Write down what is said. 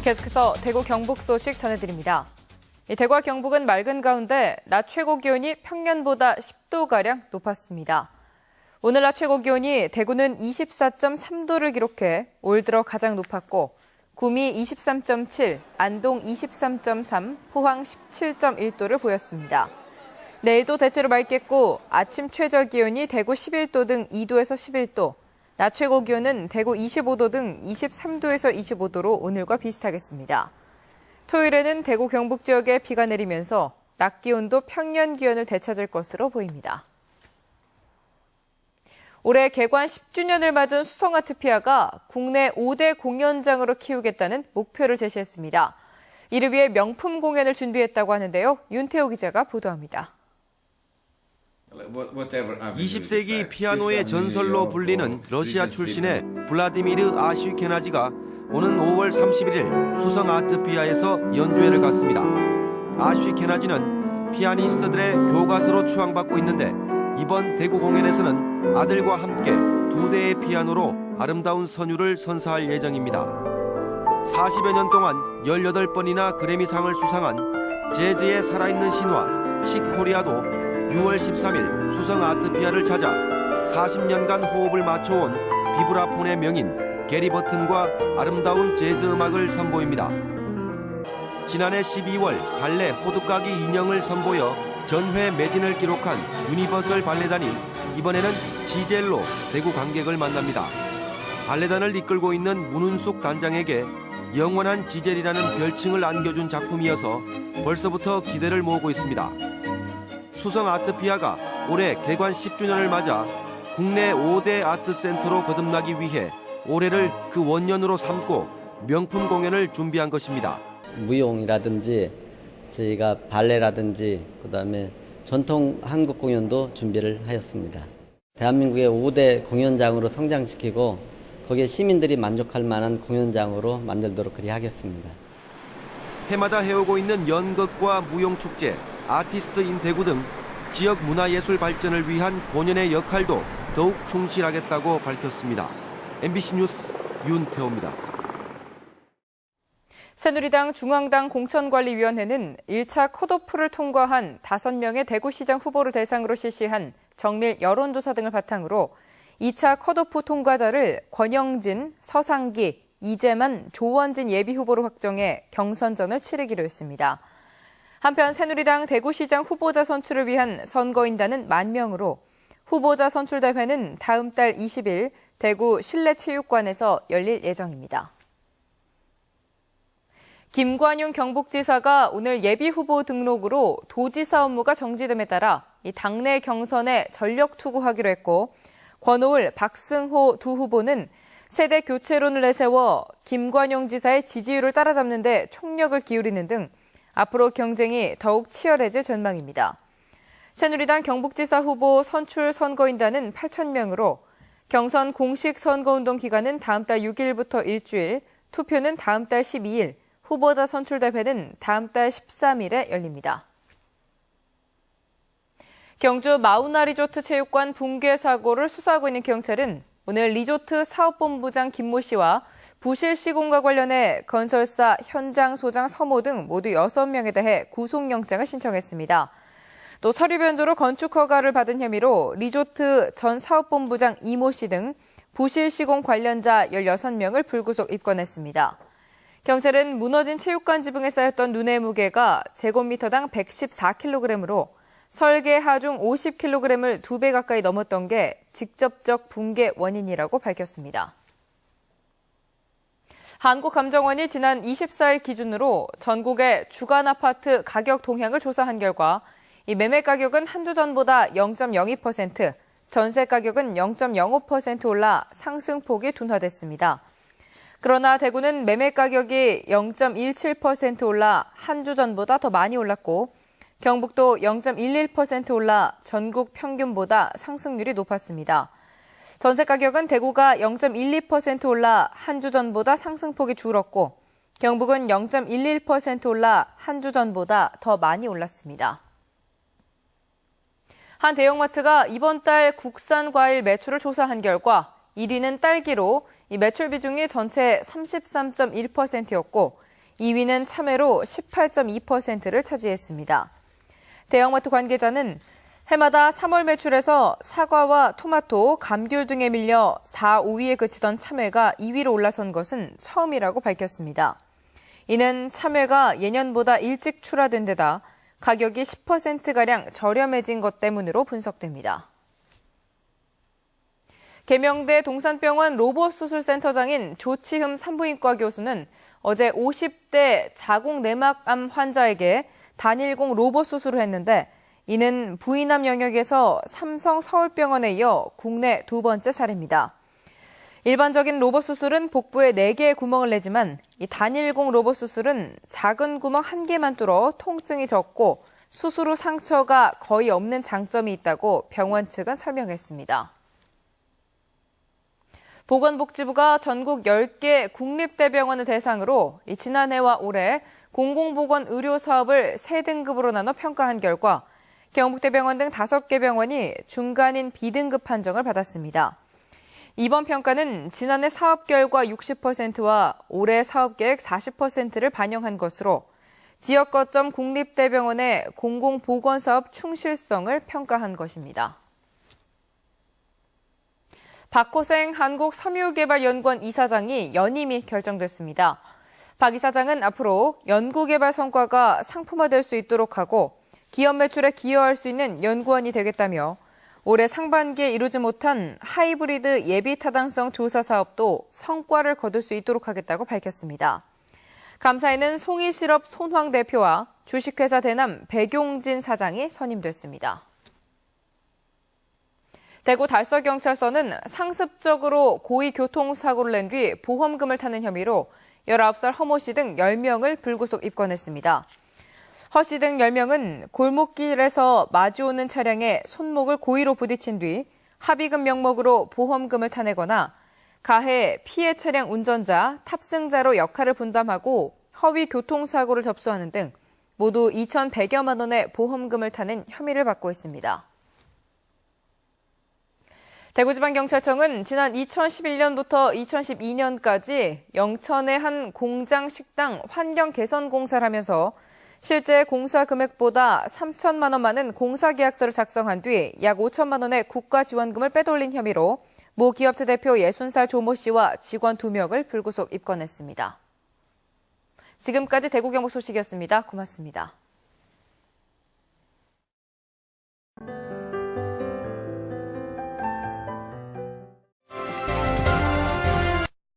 계속해서 대구 경북 소식 전해드립니다. 대구와 경북은 맑은 가운데 낮 최고 기온이 평년보다 10도가량 높았습니다. 오늘 낮 최고 기온이 대구는 24.3도를 기록해 올 들어 가장 높았고 구미 23.7, 안동 23.3, 포항 17.1도를 보였습니다. 내일도 대체로 맑겠고 아침 최저 기온이 대구 11도 등 2도에서 11도, 낮 최고 기온은 대구 25도 등 23도에서 25도로 오늘과 비슷하겠습니다. 토요일에는 대구 경북 지역에 비가 내리면서 낮 기온도 평년 기온을 되찾을 것으로 보입니다. 올해 개관 10주년을 맞은 수성아트피아가 국내 5대 공연장으로 키우겠다는 목표를 제시했습니다. 이를 위해 명품 공연을 준비했다고 하는데요. 윤태호 기자가 보도합니다. 20세기 피아노의 전설로 불리는 러시아 출신의 블라디미르 아슈케나지가 오는 5월 31일 수성 아트피아에서 연주회를 갖습니다. 아슈케나지는 피아니스트들의 교과서로 추앙받고 있는데 이번 대구 공연에서는 아들과 함께 2대의 피아노로 아름다운 선율을 선사할 예정입니다. 40여 년 동안 18번이나 그래미상을 수상한 재즈의 살아있는 신화 치코리아도 6월 13일 수성 아트피아를 찾아 40년간 호흡을 맞춰온 비브라폰의 명인 게리 버튼과 아름다운 재즈 음악을 선보입니다. 지난해 12월 발레 호두까기 인형을 선보여 전회 매진을 기록한 유니버설 발레단이 이번에는 지젤로 대구 관객을 만납니다. 발레단을 이끌고 있는 문은숙 단장에게 영원한 지젤이라는 별칭을 안겨준 작품이어서 벌써부터 기대를 모으고 있습니다. 수성 아트피아가 올해 개관 10주년을 맞아 국내 5대 아트센터로 거듭나기 위해 올해를 그 원년으로 삼고 명품 공연을 준비한 것입니다. 무용이라든지 저희가 발레라든지 그다음에 전통 한국 공연도 준비를 하였습니다. 대한민국의 5대 공연장으로 성장시키고 거기에 시민들이 만족할 만한 공연장으로 만들도록 그리 하겠습니다. 해마다 해오고 있는 연극과 무용축제, 아티스트 인 대구 등 지역 문화예술 발전을 위한 본연의 역할도 더욱 충실하겠다고 밝혔습니다. MBC 뉴스 윤태호입니다. 새누리당 중앙당 공천관리위원회는 1차 컷오프를 통과한 5명의 대구시장 후보를 대상으로 실시한 정밀 여론조사 등을 바탕으로 2차 컷오프 통과자를 권영진, 서상기, 이재만, 조원진 예비후보로 확정해 경선전을 치르기로 했습니다. 한편 새누리당 대구시장 후보자 선출을 위한 선거인단은 10,000명으로 후보자 선출대회는 다음 달 20일 대구 실내체육관에서 열릴 예정입니다. 김관용 경북지사가 오늘 예비후보 등록으로 도지사 업무가 정지됨에 따라 당내 경선에 전력 투구하기로 했고 권오을, 박승호 두 후보는 세대 교체론을 내세워 김관용 지사의 지지율을 따라잡는 데 총력을 기울이는 등 앞으로 경쟁이 더욱 치열해질 전망입니다. 새누리당 경북지사 후보 선출 선거인단은 8,000명으로 경선 공식 선거운동 기간은 다음 달 6일부터 일주일, 투표는 다음 달 12일, 후보자 선출대회는 다음 달 13일에 열립니다. 경주 마우나 리조트 체육관 붕괴 사고를 수사하고 있는 경찰은 오늘 리조트 사업본부장 김모 씨와 부실 시공과 관련해 건설사 현장 소장 서모 등 모두 6명에 대해 구속영장을 신청했습니다. 또 서류 변조로 건축 허가를 받은 혐의로 리조트 전 사업본부장 이모 씨 등 부실 시공 관련자 16명을 불구속 입건했습니다. 경찰은 무너진 체육관 지붕에 쌓였던 눈의 무게가 제곱미터당 114kg으로 설계 하중 50kg을 2배 가까이 넘었던 게 직접적 붕괴 원인이라고 밝혔습니다. 한국감정원이 지난 24일 기준으로 전국의 주간 아파트 가격 동향을 조사한 결과 이 매매 가격은 한 주 전보다 0.02%, 전세 가격은 0.05% 올라 상승폭이 둔화됐습니다. 그러나 대구는 매매 가격이 0.17% 올라 한 주 전보다 더 많이 올랐고 경북도 0.11% 올라 전국 평균보다 상승률이 높았습니다. 전세 가격은 대구가 0.12% 올라 한 주 전보다 상승폭이 줄었고 경북은 0.11% 올라 한 주 전보다 더 많이 올랐습니다. 한 대형마트가 이번 달 국산 과일 매출을 조사한 결과 1위는 딸기로 이 매출 비중이 전체 33.1%였고 2위는 참외로 18.2%를 차지했습니다. 대형마트 관계자는 해마다 3월 매출에서 사과와 토마토, 감귤 등에 밀려 4, 5위에 그치던 참외가 2위로 올라선 것은 처음이라고 밝혔습니다. 이는 참외가 예년보다 일찍 출하된 데다 가격이 10%가량 저렴해진 것 때문으로 분석됩니다. 계명대 동산병원 로봇수술센터장인 조치흠 산부인과 교수는 어제 50대 자궁 내막암 환자에게 단일공 로봇 수술을 했는데 이는 부인암 영역에서 삼성 서울병원에 이어 국내 두 번째 사례입니다. 일반적인 로봇 수술은 복부에 4개의 구멍을 내지만 이 단일공 로봇 수술은 작은 구멍 1개만 뚫어 통증이 적고 수술 후 상처가 거의 없는 장점이 있다고 병원 측은 설명했습니다. 보건복지부가 전국 10개 국립대병원을 대상으로 지난해와 올해 공공보건 의료 사업을 3등급으로 나눠 평가한 결과 경북대병원 등 5개 병원이 중간인 B등급 판정을 받았습니다. 이번 평가는 지난해 사업 결과 60%와 올해 사업 계획 40%를 반영한 것으로 지역 거점 국립대병원의 공공보건사업 충실성을 평가한 것입니다. 박호생 한국섬유개발연구원 이사장이 연임이 결정됐습니다. 박 이사장은 앞으로 연구개발 성과가 상품화될 수 있도록 하고 기업 매출에 기여할 수 있는 연구원이 되겠다며 올해 상반기에 이루지 못한 하이브리드 예비 타당성 조사 사업도 성과를 거둘 수 있도록 하겠다고 밝혔습니다. 감사에는 송이시럽 손황 대표와 주식회사 대남 백용진 사장이 선임됐습니다. 대구 달서경찰서는 상습적으로 고의 교통사고를 낸 뒤 보험금을 타는 혐의로 19살 허모 씨 등 10명을 불구속 입건했습니다. 허 씨 등 10명은 골목길에서 마주오는 차량에 손목을 고의로 부딪힌 뒤 합의금 명목으로 보험금을 타내거나 가해 피해 차량 운전자, 탑승자로 역할을 분담하고 허위 교통사고를 접수하는 등 모두 2,100여만 원의 보험금을 타는 혐의를 받고 있습니다. 대구지방경찰청은 지난 2011년부터 2012년까지 영천의 한 공장 식당 환경 개선 공사를 하면서 실제 공사 금액보다 3천만 원 많은 공사계약서를 작성한 뒤 약 5천만 원의 국가 지원금을 빼돌린 혐의로 모 기업체 대표 60살 조모 씨와 직원 2명을 불구속 입건했습니다. 지금까지 대구경북 소식이었습니다. 고맙습니다.